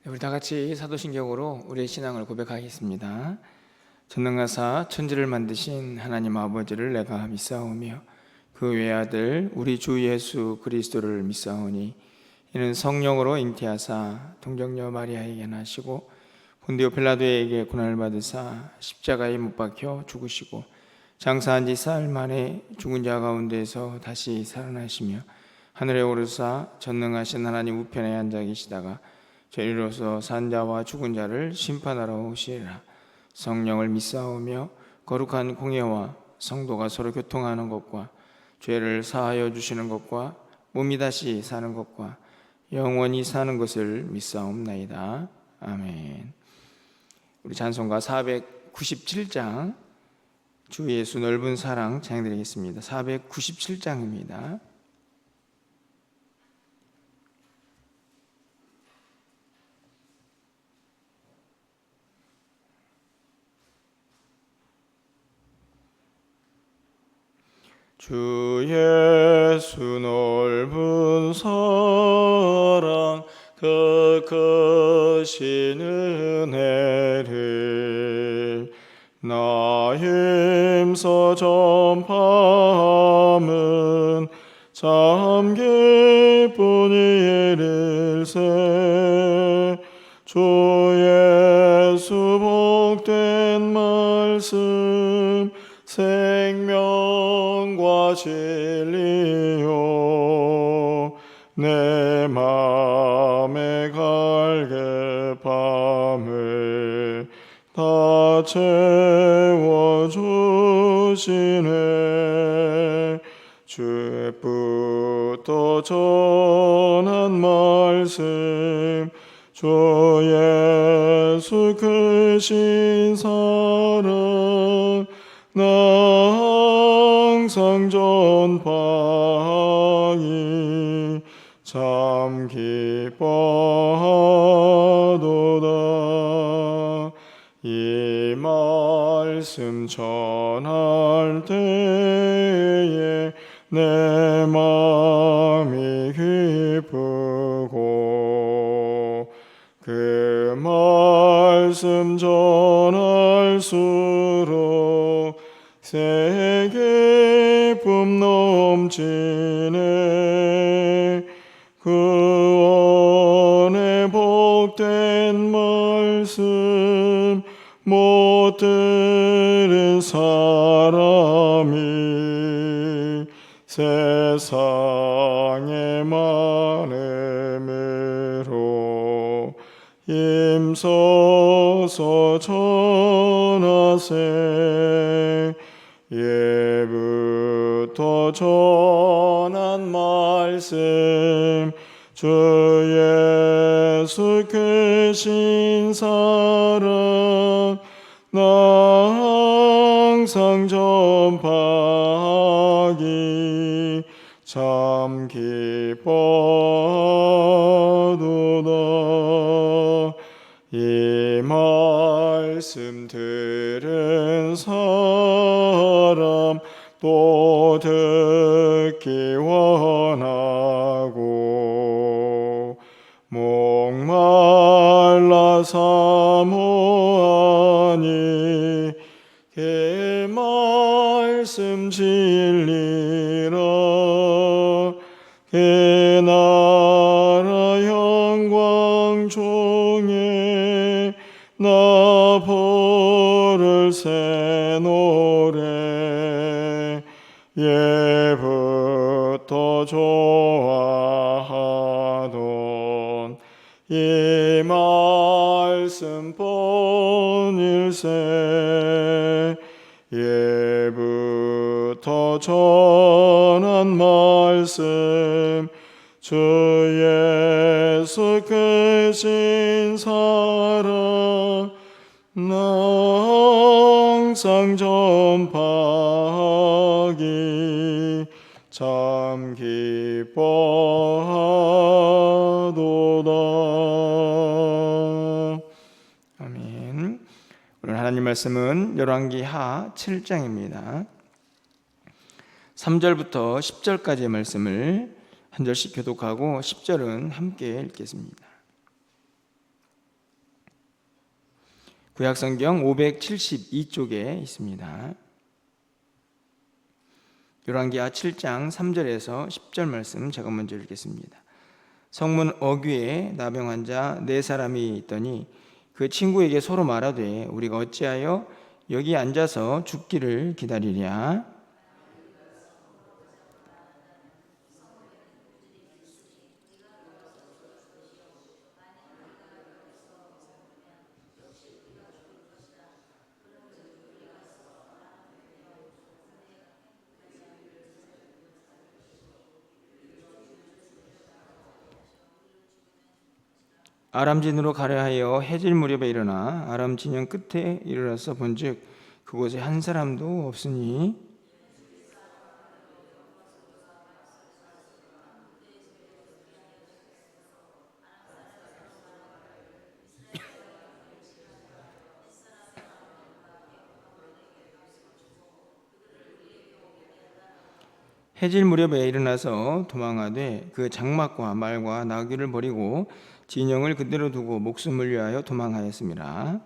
우리 다 같이 사도신경으로 우리의 신앙을 고백하겠습니다. 전능하사 천지를 만드신 하나님 아버지를 내가 믿사오며 그 외아들 우리 주 예수 그리스도를 믿사오니 이는 성령으로 잉태하사 동정녀 마리아에게 나시고 본디오 빌라도에게 고난을 받으사 십자가에 못 박혀 죽으시고 장사한 지 사흘 만에 죽은 자 가운데서 다시 살아나시며 하늘에 오르사 전능하신 하나님 우편에 앉아 계시다가 저희로서 산 자와 죽은 자를 심판하러 오시리라. 성령을 믿사오며 거룩한 공예와 성도가 서로 교통하는 것과 죄를 사하여 주시는 것과 몸이 다시 사는 것과 영원히 사는 것을 믿사옵나이다. 아멘. 우리 찬송가 497장 주 예수 넓은 사랑 찬양드리겠습니다. 497장입니다. 주 예수 넓은 사랑 그 크신 은혜를 나 힘써 전파함은 참 기쁜 일일세. 주 예수 복된 말씀 생명과 진리요 내 맘의 갈급함을 다 채워주시네. 주부터 전한 말씀 주 예수 크신 사랑 나 항상 전파하니 참 기뻐하도다. 이 말씀 전할 때에 내 마음이 기쁘고 그 말씀 전할수록 새 기쁨 넘치네. 그 은혜 복된 말씀 못 들은 사람이 세상에 많음으로 힘써서 전하세. 예부터 전한 말씀 주 예수 크신 사랑 나 항상 전파하기 참 기뻐하도다. 이 말씀 들은 사람 또 듣기 원하고 목말라 사모하니 그 말씀 진리라. 그 나라 영광 종에 나 부를 새 노래 예부터 좋아하던 이 말씀 본일세. 예부터 전한 말씀 주 예수 크신 사랑 나 항상 전파하기 참 기뻐하도다. 아멘. 오늘 하나님 말씀은 열왕기하 7장입니다. 3절부터 10절까지의 말씀을 한 절씩 교독하고 10절은 함께 읽겠습니다. 구약성경 572쪽에 있습니다. 열왕기하 7장 3절에서 10절 말씀 제가 먼저 읽겠습니다. 성문 어귀에 나병 환자 4사람이 있더니 그 친구에게 서로 말하되 우리가 어찌하여 여기 앉아서 죽기를 기다리랴. 아람진으로 가려 하여 해질 무렵에 일어나 아람 진영 끝에 이르러서 본즉 그곳에 한 사람도 없으니 해질 무렵에 일어나서 도망하되 그 장막과 말과 나귀를 버리고 진영을 그대로 두고 목숨을 위하여 도망하였습니다.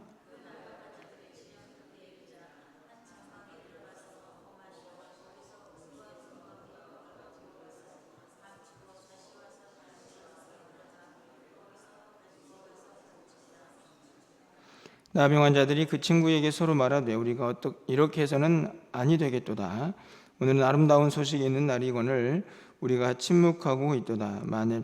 나병 환자들이 그 친구에게 서로 말하되 우리가 이렇게 해서는 아니 되겠도다. 오늘은 아름다운 소식이 있는 날이거늘 우리가 침묵하고 있도다. 만일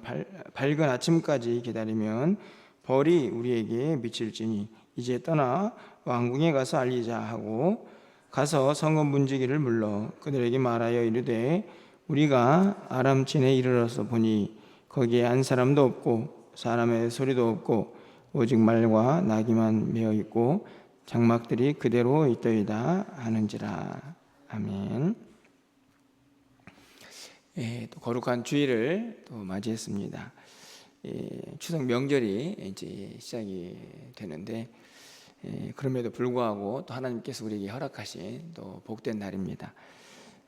밝은 아침까지 기다리면 벌이 우리에게 미칠지니 이제 떠나 왕궁에 가서 알리자 하고 가서 성읍 문지기를 불러 그들에게 말하여 이르되 우리가 아람진에 이르러서 보니 거기에 한 사람도 없고 사람의 소리도 없고 오직 말과 나귀만 메어 있고 장막들이 그대로 있더이다 하는지라. 아멘. 또 거룩한 주일을 또 맞이했습니다. 추석 명절이 이제 시작이 되는데 그럼에도 불구하고 또 하나님께서 우리에게 허락하신 또 복된 날입니다.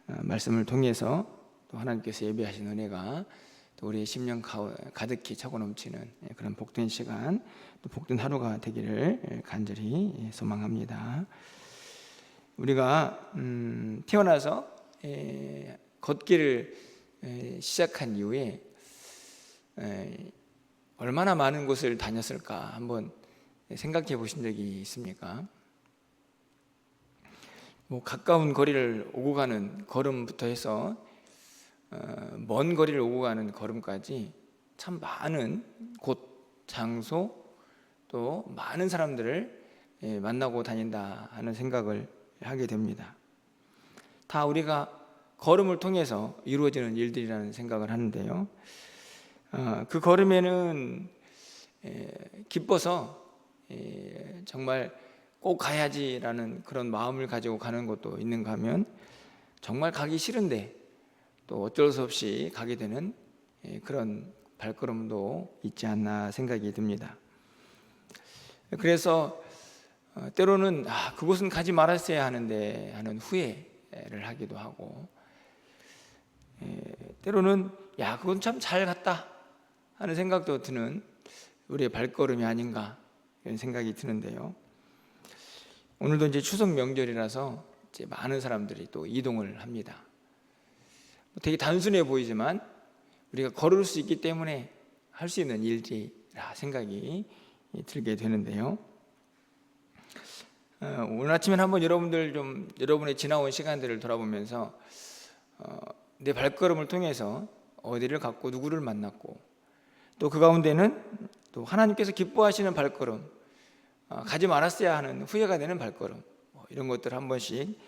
말씀을 통해서 또 하나님께서 예비하신 은혜가 또 우리의 심령 가득히 차고 넘치는 그런 복된 시간, 또 복된 하루가 되기를 간절히 소망합니다. 우리가 태어나서 걷기를 시작한 이후에 얼마나 많은 곳을 다녔을까 한번 생각해 보신 적이 있습니까? 가까운 거리를 오고 가는 걸음부터 해서 먼 거리를 오고 가는 걸음까지 참 많은 곳, 장소, 또 많은 사람들을 만나고 다닌다 하는 생각을 하게 됩니다. 다 우리가 걸음을 통해서 이루어지는 일들이라는 생각을 하는데요. 그 걸음에는 기뻐서 정말 꼭 가야지라는 그런 마음을 가지고 가는 것도 있는가 하면 정말 가기 싫은데 또 어쩔 수 없이 가게 되는 그런 발걸음도 있지 않나 생각이 듭니다. 그래서 때로는 그곳은 가지 말았어야 하는데 하는 후회를 하기도 하고, 때로는 그건 참 잘 갔다 하는 생각도 드는 우리의 발걸음이 아닌가 이런 생각이 드는데요. 오늘도 이제 추석 명절이라서 이제 많은 사람들이 또 이동을 합니다. 되게 단순해 보이지만 우리가 걸을 수 있기 때문에 할 수 있는 일이라 생각이 들게 되는데요. 오늘 아침에 한번 여러분의 지나온 시간들을 돌아보면서 내 발걸음을 통해서 어디를 갔고 누구를 만났고 또 그 가운데는 또 하나님께서 기뻐하시는 발걸음, 가지 말았어야 하는 후회가 되는 발걸음, 이런 것들 한 번씩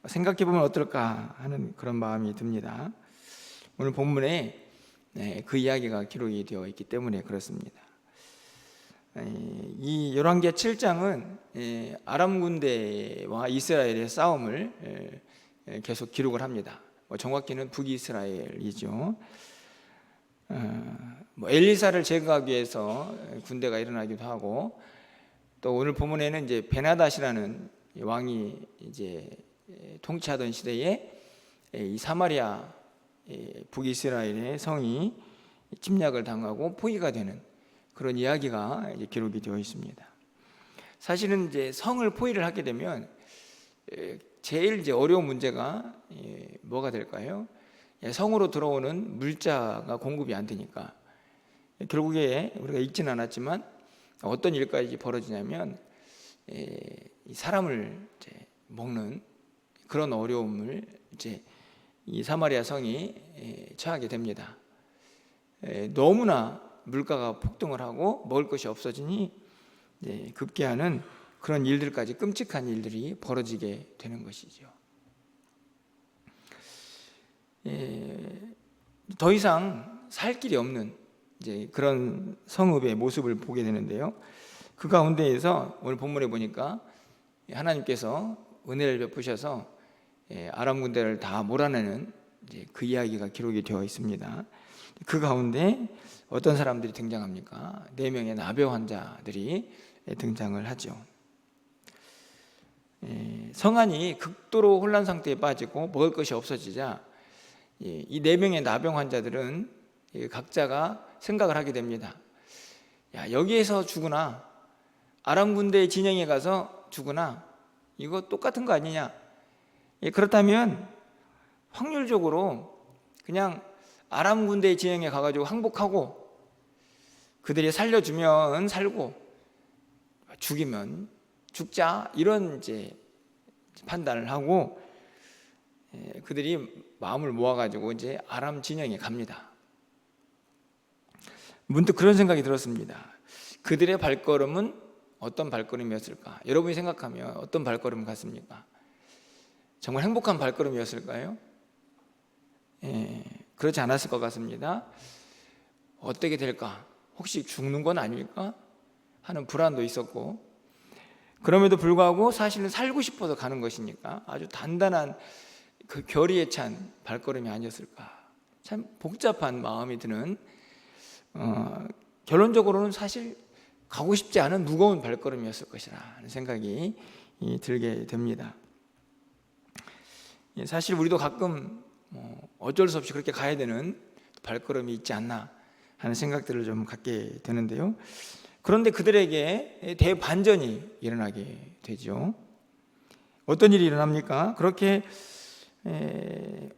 생각해 보면 어떨까 하는 그런 마음이 듭니다. 오늘 본문에 그 이야기가 기록이 되어 있기 때문에 그렇습니다. 이 열왕기하 7장은 아람 군대와 이스라엘의 싸움을 계속 기록을 합니다. 정확히는 북이스라엘이죠. 엘리사를 제거하기 위해서 군대가 일어나기도 하고, 또 오늘 본문에는 이제 베나닷이라는 왕이 이제 통치하던 시대에 이 사마리아 북이스라엘의 성이 침략을 당하고 포위가 되는 그런 이야기가 이제 기록이 되어 있습니다. 사실은 이제 성을 포위를 하게 되면 제일 이제 어려운 문제가 뭐가 될까요? 성으로 들어오는 물자가 공급이 안 되니까 결국에 우리가 읽지는 않았지만 어떤 일까지 벌어지냐면 이 사람을 이제 먹는 그런 어려움을 이제 이 사마리아 성이 처하게 됩니다. 너무나 물가가 폭등을 하고 먹을 것이 없어지니 급기야는 그런 일들까지, 끔찍한 일들이 벌어지게 되는 것이죠. 더 이상 살 길이 없는 이제 그런 성읍의 모습을 보게 되는데요. 그 가운데에서 오늘 본문에 보니까 하나님께서 은혜를 베푸셔서 아람 군대를 다 몰아내는 이제 그 이야기가 기록이 되어 있습니다. 그 가운데 어떤 사람들이 등장합니까? 4명의 나병 환자들이 등장을 하죠. 성안이 극도로 혼란 상태에 빠지고 먹을 것이 없어지자 이 4명의 나병 환자들은 각자가 생각을 하게 됩니다. 야, 여기에서 죽으나 아람 군대의 진영에 가서 죽으나 이거 똑같은 거 아니냐? 그렇다면 확률적으로 그냥 아람 군대의 진영에 가가지고 항복하고 그들이 살려주면 살고 죽이면 죽자, 이런 이제 판단을 하고 그들이 마음을 모아가지고 이제 아람 진영에 갑니다. 문득 그런 생각이 들었습니다. 그들의 발걸음은 어떤 발걸음이었을까? 여러분이 생각하면 어떤 발걸음 같습니까? 정말 행복한 발걸음이었을까요? 그렇지 않았을 것 같습니다. 어떻게 될까? 혹시 죽는 건 아닐까? 하는 불안도 있었고, 그럼에도 불구하고 사실은 살고 싶어서 가는 것이니까 아주 단단한 그 결의에 찬 발걸음이 아니었을까? 참 복잡한 마음이 드는, 결론적으로는 사실 가고 싶지 않은 무거운 발걸음이었을 것이라 하는 생각이 들게 됩니다. 사실 우리도 가끔 어쩔 수 없이 그렇게 가야 되는 발걸음이 있지 않나 하는 생각들을 좀 갖게 되는데요. 그런데 그들에게 대반전이 일어나게 되죠. 어떤 일이 일어납니까? 그렇게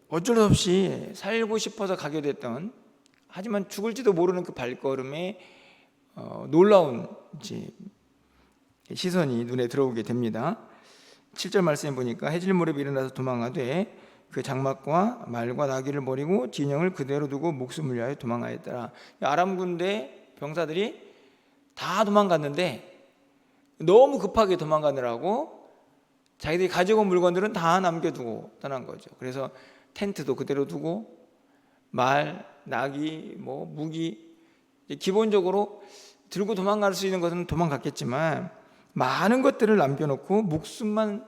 어쩔 수 없이 살고 싶어서 가게 됐던, 하지만 죽을지도 모르는 그 발걸음에 놀라운 시선이 눈에 들어오게 됩니다. 7절 말씀에 보니까 해질 무렵에 일어나서 도망하되 그 장막과 말과 나귀를 버리고 진영을 그대로 두고 목숨을 위하여 도망하였더라. 아람 군대 병사들이 다 도망갔는데 너무 급하게 도망가느라고 자기들이 가지고 온 물건들은 다 남겨두고 떠난 거죠. 그래서 텐트도 그대로 두고 말, 나귀, 무기, 기본적으로 들고 도망갈 수 있는 것은 도망갔겠지만 많은 것들을 남겨놓고 목숨만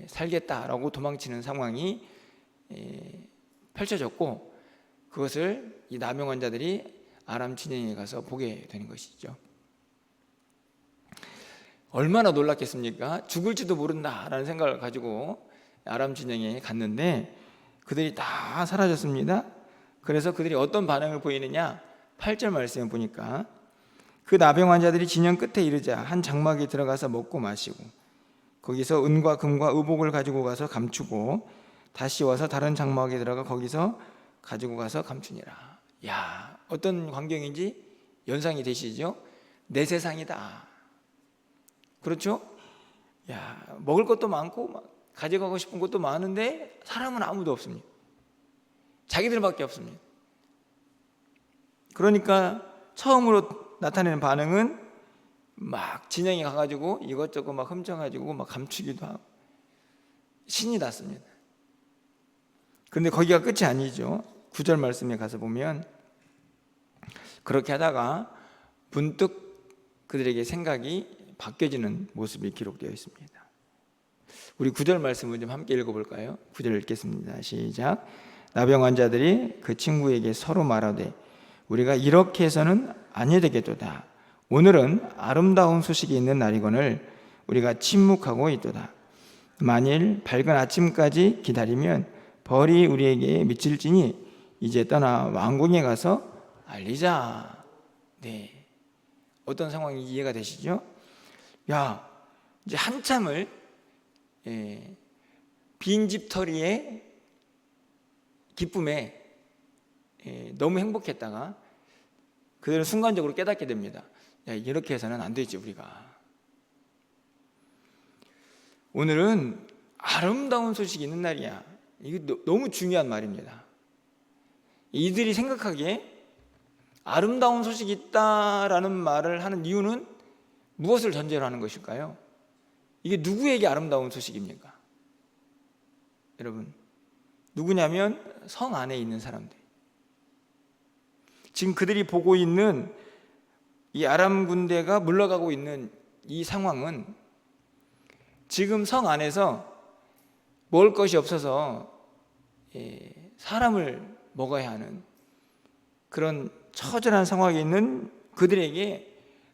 살겠다라고 도망치는 상황이 펼쳐졌고, 그것을 이 나병 환자들이 아람 진영에 가서 보게 되는 것이죠. 얼마나 놀랐겠습니까? 죽을지도 모른다라는 생각을 가지고 아람 진영에 갔는데 그들이 다 사라졌습니다. 그래서 그들이 어떤 반응을 보이느냐? 8절 말씀을 보니까 그 나병 환자들이 진영 끝에 이르자 한 장막에 들어가서 먹고 마시고 거기서 은과 금과 의복을 가지고 가서 감추고 다시 와서 다른 장막에 들어가 거기서 가지고 가서 감추니라. 야, 어떤 광경인지 연상이 되시죠? 내 세상이다. 그렇죠? 야, 먹을 것도 많고 가져가고 싶은 것도 많은데 사람은 아무도 없습니다. 자기들밖에 없습니다. 그러니까 처음으로 나타내는 반응은 막 진영에 가가지고 이것저것 막 훔쳐가지고 막 감추기도 하고 신이 났습니다. 그런데 거기가 끝이 아니죠. 9절 말씀에 가서 보면 그렇게 하다가 문득 그들에게 생각이 바뀌어지는 모습이 기록되어 있습니다. 우리 9절 말씀을 좀 함께 읽어볼까요? 9절 읽겠습니다. 시작. 나병 환자들이 그 친구에게 서로 말하되 우리가 이렇게 해서는 아니되겠도다. 오늘은 아름다운 소식이 있는 날이거늘 우리가 침묵하고 있도다. 만일 밝은 아침까지 기다리면 벌이 우리에게 미칠지니 이제 떠나 왕궁에 가서 알리자. 네, 어떤 상황이 이해가 되시죠? 야, 이제 한참을 빈집털이의 기쁨에 너무 행복했다가 그들은 순간적으로 깨닫게 됩니다. 야, 이렇게 해서는 안 되지 우리가. 오늘은 아름다운 소식이 있는 날이야. 이게 너무 중요한 말입니다. 이들이 생각하기에 아름다운 소식이 있다라는 말을 하는 이유는 무엇을 전제로 하는 것일까요? 이게 누구에게 아름다운 소식입니까? 여러분, 누구냐면 성 안에 있는 사람들. 지금 그들이 보고 있는 이 아람 군대가 물러가고 있는 이 상황은 지금 성 안에서 먹을 것이 없어서 사람을 먹어야 하는 그런 처절한 상황에 있는 그들에게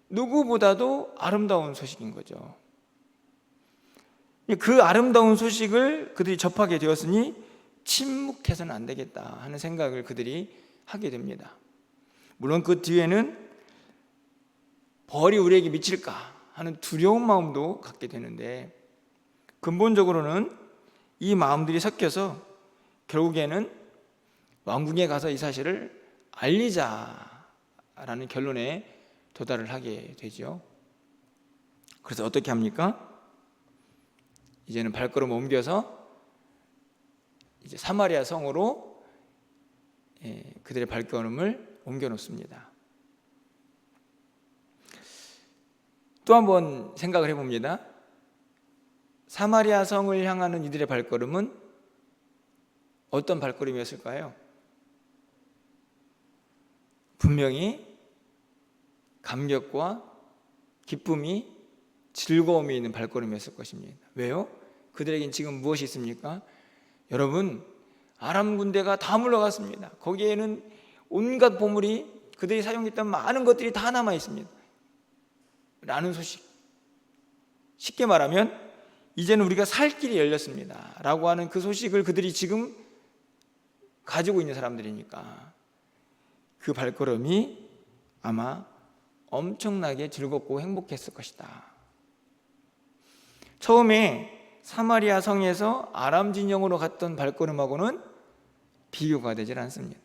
누구보다도 아름다운 소식인 거죠. 그 아름다운 소식을 그들이 접하게 되었으니 침묵해서는 안 되겠다 하는 생각을 그들이 하게 됩니다. 물론 그 뒤에는 벌이 우리에게 미칠까 하는 두려운 마음도 갖게 되는데, 근본적으로는 이 마음들이 섞여서 결국에는 왕궁에 가서 이 사실을 알리자라는 결론에 도달을 하게 되죠. 그래서 어떻게 합니까? 이제는 발걸음 옮겨서 이제 사마리아 성으로 그들의 발걸음을 옮겨 놓습니다. 또 한번 생각을 해봅니다. 사마리아 성을 향하는 이들의 발걸음은 어떤 발걸음이었을까요? 분명히 감격과 기쁨이, 즐거움이 있는 발걸음이었을 것입니다. 왜요? 그들에겐 지금 무엇이 있습니까? 여러분, 아람 군대가 다 물러갔습니다. 거기에는 온갖 보물이, 그들이 사용했던 많은 것들이 다 남아 있습니다 라는 소식. 쉽게 말하면 이제는 우리가 살 길이 열렸습니다 라고 하는 그 소식을 그들이 지금 가지고 있는 사람들이니까 그 발걸음이 아마 엄청나게 즐겁고 행복했을 것이다. 처음에 사마리아 성에서 아람 진영으로 갔던 발걸음하고는 비교가 되질 않습니다.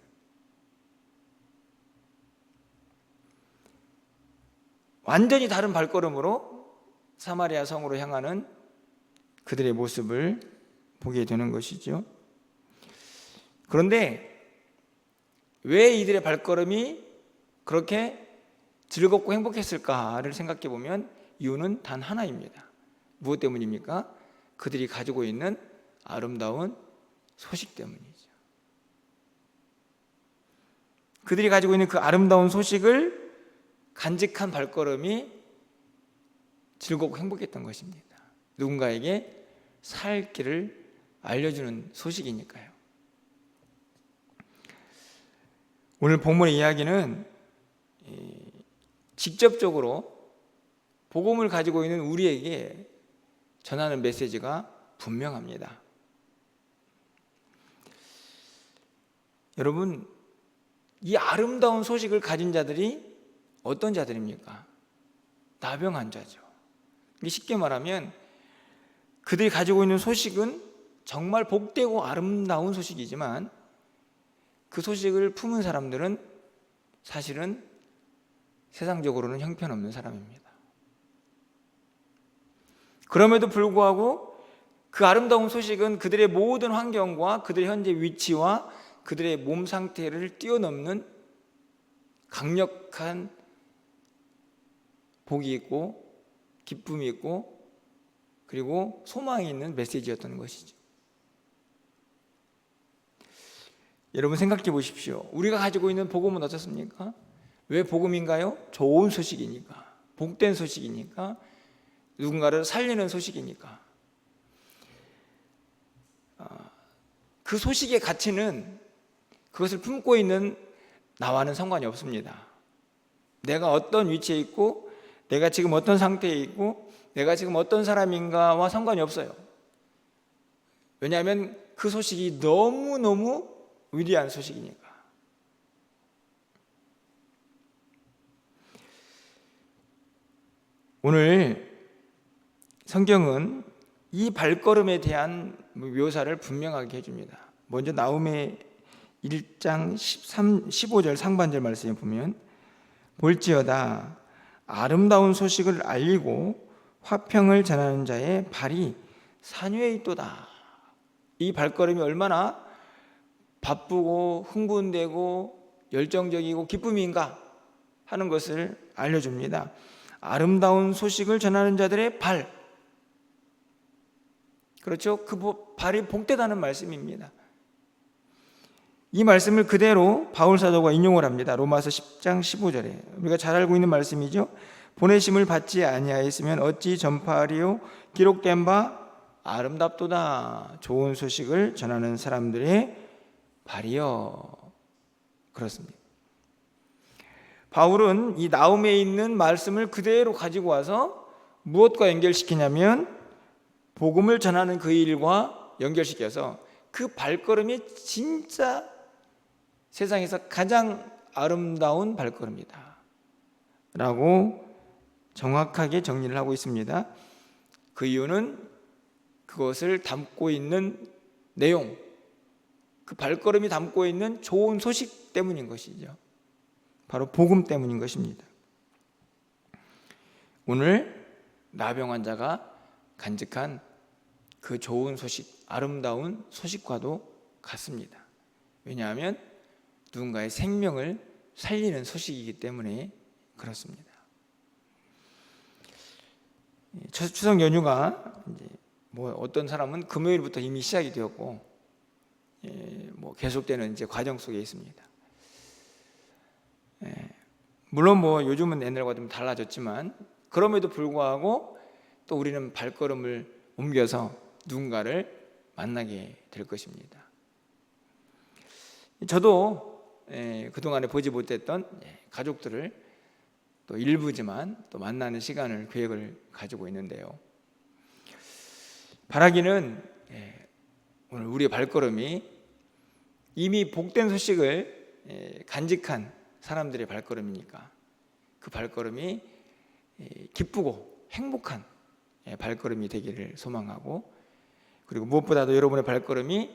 완전히 다른 발걸음으로 사마리아 성으로 향하는 그들의 모습을 보게 되는 것이죠. 그런데 왜 이들의 발걸음이 그렇게 즐겁고 행복했을까를 생각해 보면 이유는 단 하나입니다. 무엇 때문입니까? 그들이 가지고 있는 아름다운 소식 때문이죠. 그들이 가지고 있는 그 아름다운 소식을 간직한 발걸음이 즐겁고 행복했던 것입니다. 누군가에게 살 길을 알려주는 소식이니까요. 오늘 본문의 이야기는 직접적으로 복음을 가지고 있는 우리에게 전하는 메시지가 분명합니다. 여러분, 이 아름다운 소식을 가진 자들이 어떤 자들입니까? 나병한 자죠. 쉽게 말하면 그들이 가지고 있는 소식은 정말 복되고 아름다운 소식이지만 그 소식을 품은 사람들은 사실은 세상적으로는 형편없는 사람입니다. 그럼에도 불구하고 그 아름다운 소식은 그들의 모든 환경과 그들의 현재 위치와 그들의 몸 상태를 뛰어넘는 강력한 복이 있고 기쁨이 있고 그리고 소망이 있는 메시지였던 것이죠. 여러분 생각해 보십시오. 우리가 가지고 있는 복음은 어떻습니까? 왜 복음인가요? 좋은 소식이니까, 복된 소식이니까, 누군가를 살리는 소식이니까. 그 소식의 가치는 그것을 품고 있는 나와는 상관이 없습니다. 내가 어떤 위치에 있고 내가 지금 어떤 상태에 있고 내가 지금 어떤 사람인가와 상관이 없어요. 왜냐하면 그 소식이 너무너무 위대한 소식이니까. 오늘 성경은 이 발걸음에 대한 묘사를 분명하게 해줍니다. 먼저 나홈의 1장 15절 상반절 말씀에 보면 볼지어다 아름다운 소식을 알리고 화평을 전하는 자의 발이 산 위에 있도다. 이 발걸음이 얼마나 바쁘고 흥분되고 열정적이고 기쁨인가 하는 것을 알려줍니다. 아름다운 소식을 전하는 자들의 발, 그렇죠? 그 발이 복되다는 말씀입니다. 이 말씀을 그대로 바울 사도가 인용을 합니다. 로마서 10장 15절에 우리가 잘 알고 있는 말씀이죠. 보내심을 받지 아니하였으면 어찌 전파하리요? 기록된 바 아름답도다. 좋은 소식을 전하는 사람들의 발이여. 그렇습니다. 바울은 이 나홈에 있는 말씀을 그대로 가지고 와서 무엇과 연결시키냐면 복음을 전하는 그 일과 연결시켜서 그 발걸음이 진짜 세상에서 가장 아름다운 발걸음이다 라고 정확하게 정리를 하고 있습니다. 그 이유는 그것을 담고 있는 내용, 그 발걸음이 담고 있는 좋은 소식 때문인 것이죠. 바로 복음 때문인 것입니다. 오늘 나병 환자가 간직한 그 좋은 소식, 아름다운 소식과도 같습니다. 왜냐하면 누군가의 생명을 살리는 소식이기 때문에 그렇습니다. 추석 연휴가 이제 어떤 사람은 금요일부터 이미 시작이 되었고, 계속되는 이제 과정 속에 있습니다. 물론 요즘은 옛날과 좀 달라졌지만 그럼에도 불구하고 또 우리는 발걸음을 옮겨서 누군가를 만나게 될 것입니다. 저도 그동안에 보지 못했던 가족들을 또 일부지만 또 만나는 시간을 계획을 가지고 있는데요. 바라기는 오늘 우리의 발걸음이 이미 복된 소식을 간직한 사람들의 발걸음이니까 그 발걸음이 기쁘고 행복한 발걸음이 되기를 소망하고, 그리고 무엇보다도 여러분의 발걸음이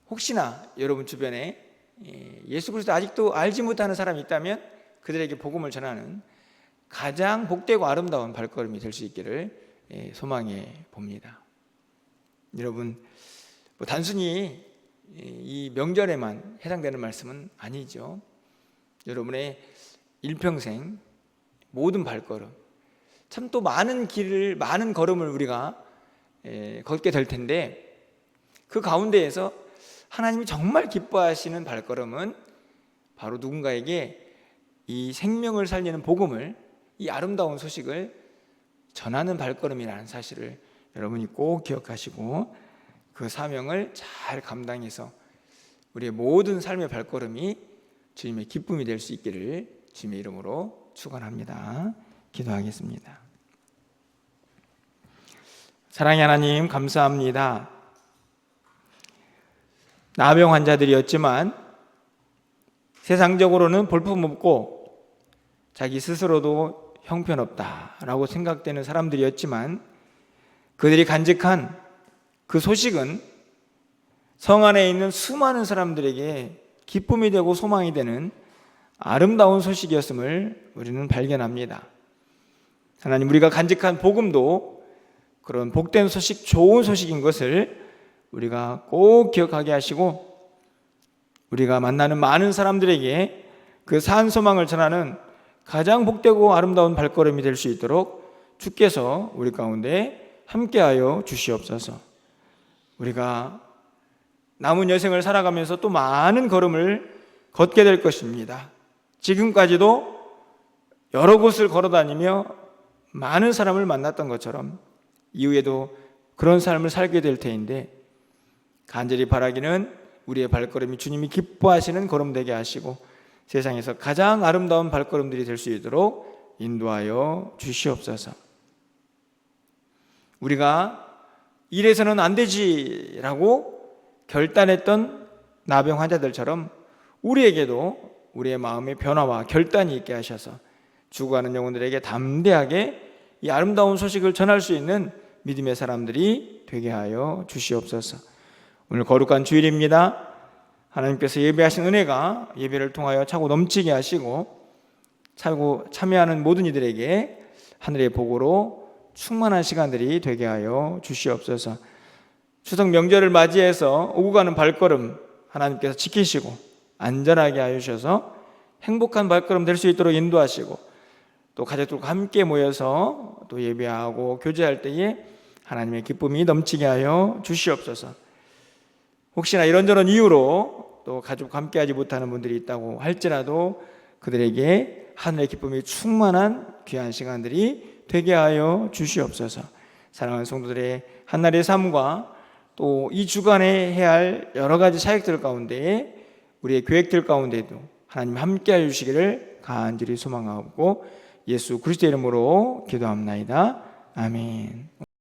혹시나 여러분 주변에 예수 그리스도 아직도 알지 못하는 사람이 있다면 그들에게 복음을 전하는 가장 복되고 아름다운 발걸음이 될 수 있기를 소망해 봅니다. 여러분, 단순히 이 명절에만 해당되는 말씀은 아니죠. 여러분의 일평생 모든 발걸음, 참 또 많은 길을, 많은 걸음을 우리가 걷게 될 텐데, 그 가운데에서 하나님이 정말 기뻐하시는 발걸음은 바로 누군가에게 이 생명을 살리는 복음을, 이 아름다운 소식을 전하는 발걸음이라는 사실을 여러분이 꼭 기억하시고 그 사명을 잘 감당해서 우리의 모든 삶의 발걸음이 주님의 기쁨이 될 수 있기를 주님의 이름으로 축원합니다. 기도하겠습니다. 사랑의 하나님, 감사합니다. 나병 환자들이었지만 세상적으로는 볼품없고 자기 스스로도 형편없다라고 생각되는 사람들이었지만 그들이 간직한 그 소식은 성 안에 있는 수많은 사람들에게 기쁨이 되고 소망이 되는 아름다운 소식이었음을 우리는 발견합니다. 하나님, 우리가 간직한 복음도 그런 복된 소식, 좋은 소식인 것을 우리가 꼭 기억하게 하시고, 우리가 만나는 많은 사람들에게 그 산 소망을 전하는 가장 복되고 아름다운 발걸음이 될 수 있도록 주께서 우리 가운데 함께하여 주시옵소서. 우리가 남은 여생을 살아가면서 또 많은 걸음을 걷게 될 것입니다. 지금까지도 여러 곳을 걸어다니며 많은 사람을 만났던 것처럼 이후에도 그런 삶을 살게 될 테인데, 간절히 바라기는 우리의 발걸음이 주님이 기뻐하시는 걸음 되게 하시고 세상에서 가장 아름다운 발걸음들이 될 수 있도록 인도하여 주시옵소서. 우리가 이래서는 안 되지라고 결단했던 나병 환자들처럼 우리에게도 우리의 마음의 변화와 결단이 있게 하셔서 죽어가는 영혼들에게 담대하게 이 아름다운 소식을 전할 수 있는 믿음의 사람들이 되게 하여 주시옵소서. 오늘 거룩한 주일입니다. 하나님께서 예배하신 은혜가 예배를 통하여 차고 넘치게 하시고 참여하는 모든 이들에게 하늘의 복으로 충만한 시간들이 되게 하여 주시옵소서. 추석 명절을 맞이해서 오고 가는 발걸음 하나님께서 지키시고 안전하게 하여 주셔서 행복한 발걸음 될 수 있도록 인도하시고, 또 가족들과 함께 모여서 또 예배하고 교제할 때에 하나님의 기쁨이 넘치게 하여 주시옵소서. 혹시나 이런저런 이유로 또 가족과 함께하지 못하는 분들이 있다고 할지라도 그들에게 하늘의 기쁨이 충만한 귀한 시간들이 되게 하여 주시옵소서. 사랑하는 성도들의 한날의 삶과 또 이 주간에 해야 할 여러 가지 사역들 가운데 우리의 계획들 가운데도 하나님 함께하여 주시기를 간절히 소망하고 예수 그리스도의 이름으로 기도합나이다. 아멘.